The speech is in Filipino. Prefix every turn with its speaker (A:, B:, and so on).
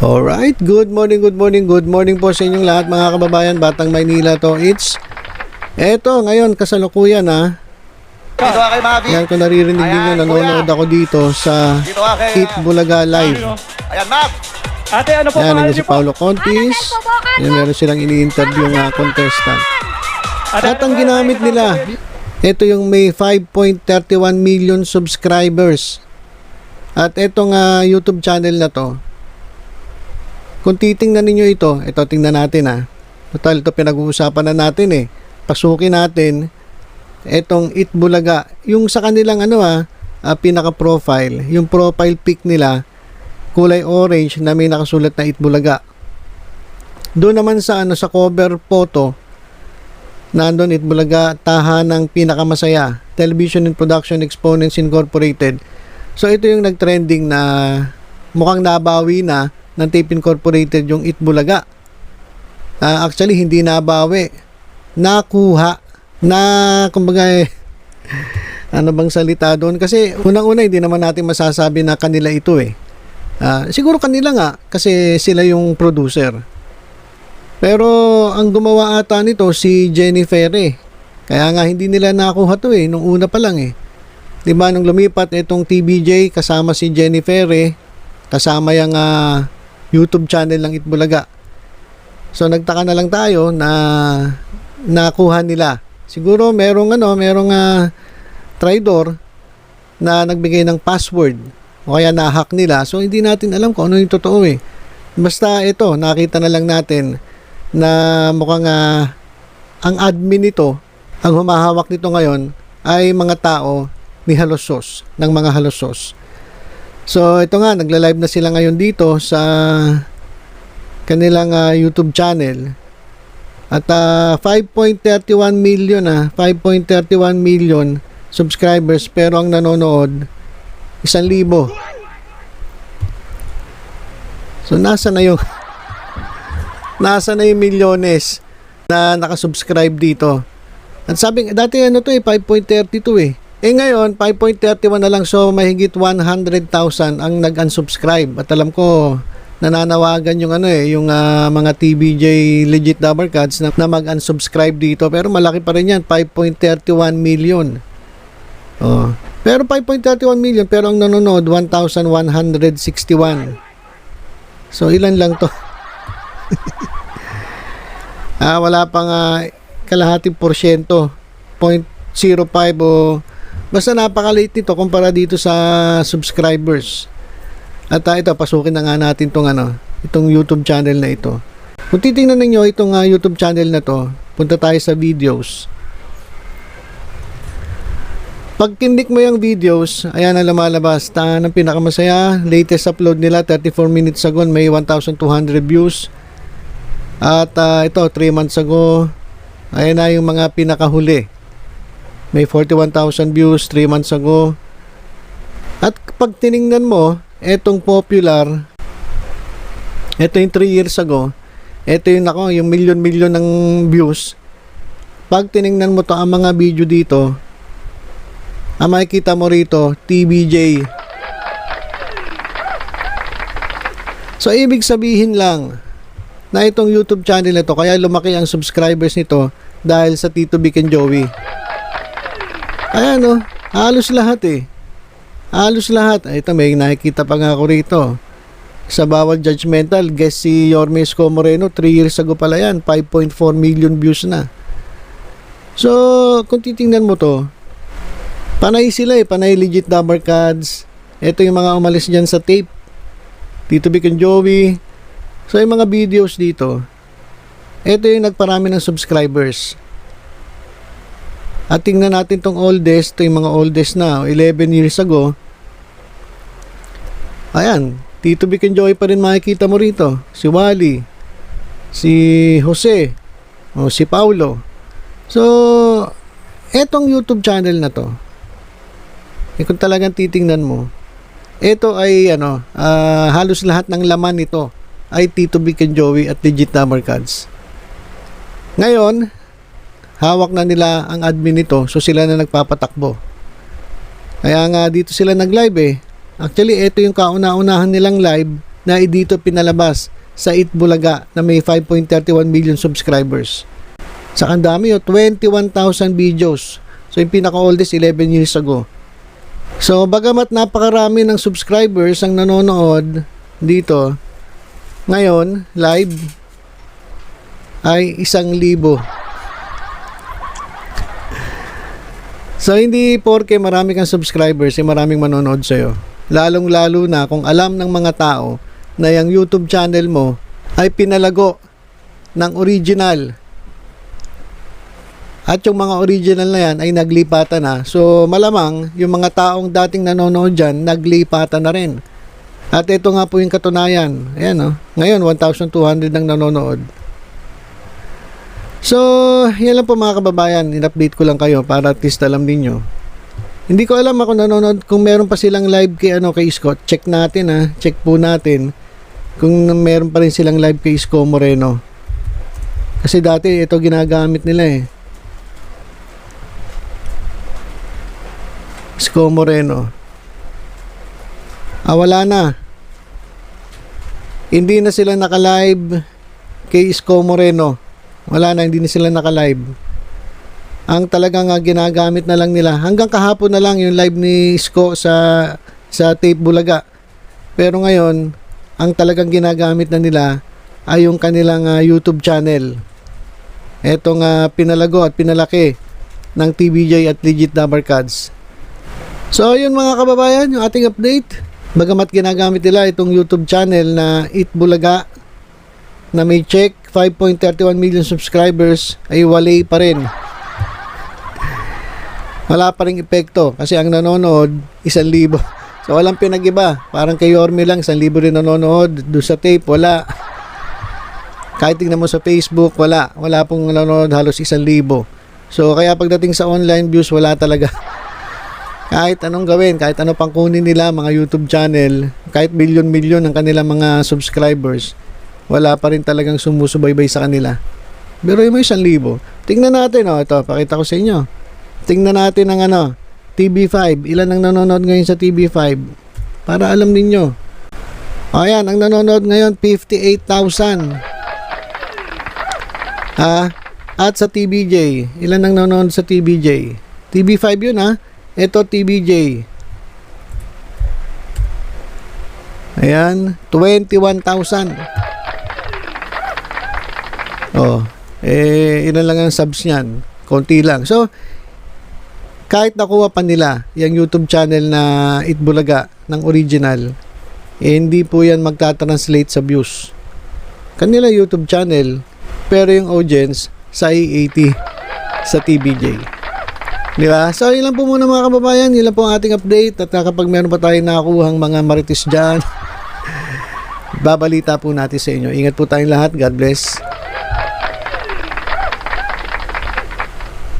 A: Alright, good morning po sa inyong lahat mga kababayan, Batang Maynila to. Eto ngayon kasalukuyan
B: Dito ka kay Mavi.
A: Yan kung naririnig niyo, nanonood ako dito sa
B: Dito ka kay...
A: Eat Bulaga Live.
B: Ayan, Mav.
C: Ate, ano po
A: Yan,
C: pangalan
A: nandiyan si
C: niyo po?
A: Paulo Contis. Yan, meron silang ini-interview nga contestant. At ang ginamit nila, ito yung may 5.31 million subscribers. At etong YouTube channel na to, kung titingnan ninyo ito tingnan natin Total, ito pinag-uusapan na natin Pasukin natin etong Eat Bulaga. Yung sa kanilang pinaka-profile, yung profile pic nila, kulay orange na may nakasulat na Eat Bulaga. Doon naman sa sa cover photo, nandun Eat Bulaga, tahanang pinakamasaya, Television and Production Exponents Incorporated. So ito yung nag-trending na mukhang nabawi na ng Tape Incorporated yung Eat Bulaga. Actually hindi nabawi, nakuha na, kumbaga ano bang salita doon, kasi unang-una hindi naman natin masasabi na kanila ito siguro kanila nga kasi sila yung producer, pero ang gumawa ata nito si Jennifer kaya nga hindi nila nakuha to nung una pa lang diba, nung lumipat itong TBJ kasama si Jennifer kasama yung YouTube channel ng Eat Bulaga. So nagtaka na lang tayo na nakuha nila. Siguro merong traidor na nagbigay ng password o kaya na-hack nila. So hindi natin alam kung ano yung totoo Basta ito, nakita na lang natin na mukhang ang admin nito, ang humahawak nito ngayon ay mga tao ni Halosos, ng mga Halosos. So ito nga, nagla-live na sila ngayon dito sa kanilang YouTube channel. At 5.31 million 5.31 million subscribers, pero ang nanonood 1,000. So nasa na yung milyones na nakasubscribe dito. At sabi, dati 5.32 ngayon 5.31 na lang, so mahigit 100,000 ang nag-unsubscribe. At alam ko nananawagan yung yung mga TBJ legit Dabber Cats na mag-unsubscribe dito, pero malaki pa rin yan, 5.31 million. Pero 5.31 million, pero ang nanonood 1,161. So ilan lang to? Wala pang kalahating porsyento, 0.05 o basta napakaliit nito kumpara dito sa subscribers. At ito, pasukin na nga natin itong YouTube channel na ito. Kung titingnan ninyo itong YouTube channel na to, punta tayo sa videos. Pag kinlik mo yung videos, ayan ang lumalabas. Ng pinakamasaya, latest upload nila 34 minutes ago, may 1,200 views. At ito, 3 months ago, ayan na yung mga pinakahuli. May 41,000 views 3 months ago. At pag tiningnan mo etong popular, ito yung 3 years ago, ito yung yung milyon ng views. Pag tiningnan mo to, ang mga video dito, ang makikita mo rito, TBJ. So ibig sabihin lang na itong YouTube channel na to, kaya lumaki ang subscribers nito dahil sa Tito Vic and Joey. Ayan halos lahat halos lahat. Ito, may nakikita pa nga ako rito. Sa bawal judgmental, guest si Yorme Isko Moreno, 3 years ago pala yan, 5.4 million views na. So, kung titingnan mo to, panay sila panay legit Dabber Cats. Ito yung mga umalis dyan sa tape, Tito Vic and Joey. So, yung mga videos dito, ito yung nagparami ng subscribers. At tingnan natin tong oldest, ito yung mga oldest na, 11 years ago. Ayan, Tito Vic and Joey pa rin makikita mo rito. Si Wally, si Jose, si Paulo. So, etong YouTube channel na to, kung talagang titingnan mo, ito ay halos lahat ng laman nito ay Tito Vic and Joey at legit Dabber Cats. Ngayon, hawak na nila ang admin nito, so sila na nagpapatakbo. Kaya nga dito sila nag-live Actually, ito yung kauna-unahan nilang live na dito pinalabas sa Itbulaga na may 5.31 million subscribers. Sa ang dami 21,000 videos. So yung pinaka-oldest 11 years ago. So bagamat napakarami ng subscribers ang nanonood dito, ngayon live ay 1,000. So hindi porke marami kang subscribers ay maraming manonood sa'yo. Lalong-lalo na kung alam ng mga tao na yung YouTube channel mo ay pinalago ng original. At yung mga original na yan ay naglipatan na. So malamang yung mga taong dating nanonood dyan, naglipatan na rin. At ito nga po yung katunayan. Ayan o. Ngayon 1,200 nang nanonood. So, yan lang po mga kababayan. In-update ko lang kayo para at least alam ninyo. Hindi ko alam ako nanonood kung meron pa silang live kay Scott. Check natin ha. Check po natin kung meron pa rin silang live kay Isko Moreno. Kasi dati ito ginagamit nila eh. Isko Moreno. Wala na. Hindi na sila naka-live kay Isko Moreno. Wala na, hindi na sila naka-live. Ang talagang ginagamit na lang nila. Hanggang kahapon na lang yung live ni Isko sa Tape Bulaga. Pero ngayon, ang talagang ginagamit na nila ay yung kanilang YouTube channel. Etong pinalago at pinalaki ng TVJ at Legit Dabarkads. So, yun mga kababayan, yung ating update. Bagamat ginagamit nila itong YouTube channel na Itbulaga na may check 5.31 million subscribers ay walay pa rin. Wala pa rin epekto kasi ang nanonood 1,000. So walang pinag-iba. Parang kay Yorme lang 1,000 rin nanonood. Doon sa Tape wala. Kahit tingnan mo sa Facebook wala pong nanonood, halos 1,000. So kaya pagdating sa online views wala talaga. Kahit anong gawin, kahit ano pang kunin nila mga YouTube channel, kahit milyon-milyon ang kanilang mga subscribers, wala pa rin talagang sumusubaybay sa kanila. Pero yung may 1,000. Tingnan natin, ito, pakita ko sa inyo. Tingnan natin ang TV5. Ilan ang nanonood ngayon sa TV5? Para alam ninyo. Ayan, ang nanonood ngayon, 58,000. At sa TVJ, ilan ang nanonood sa TVJ? TV5 yun Ito TVJ. Ayan, 21,000. Ilan lang ang subs niyan? Konti lang. So, kahit nakuha pa nila yung YouTube channel na Itbulaga ng original, hindi po yan magta-translate sa views. Kanila YouTube channel, pero yung audience sa 80 sa TVJ. Di ba? So, yun lang po muna mga kababayan. Yun lang po ang ating update. At kapag meron pa tayong nakakuhang mga marites dyan, babalita po natin sa inyo. Ingat po tayong lahat. God bless.